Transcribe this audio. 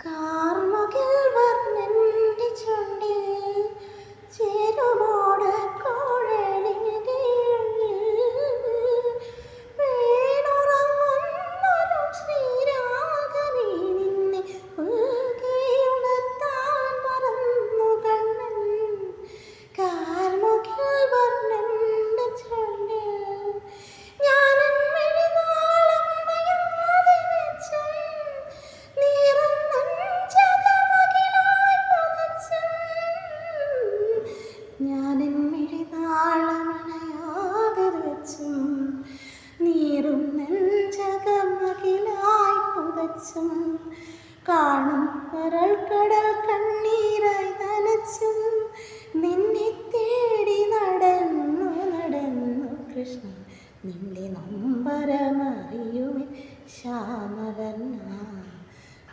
കാർമുകിൽ വർണ്ണന്റെ ചുണ്ടിൽ ചേരുമോട് കോഴലിന്റെ വീണുറങ്ങുന്നൊരു ശ്രീരാഗമേ നിന്നെ ഉൾക്കിയുണർത്താൻ മറന്നു കണ്ണൻ. കാർമുകിൽ വർണ്ണന്റെ ചുണ്ടിൽ ഞാനെൻ മിഴിനാളമണയാതെ വെച്ചും നീറും നെഞ്ചകമകിലായി പുതച്ചും ഞാനെൻ മിഴിനാളമണയാതെ വെച്ചും നീറും നെഞ്ചകമകിലായി പുതച്ചും കാണും കരൾക്കടൽ കണ്ണീരായി നനച്ചും നിന്നെ തേടി നടന്നു നടന്നു കൃഷ്ണ നിന്റെ നൊമ്പരമറിയുമേ ശ്യാമവർണ്ണ.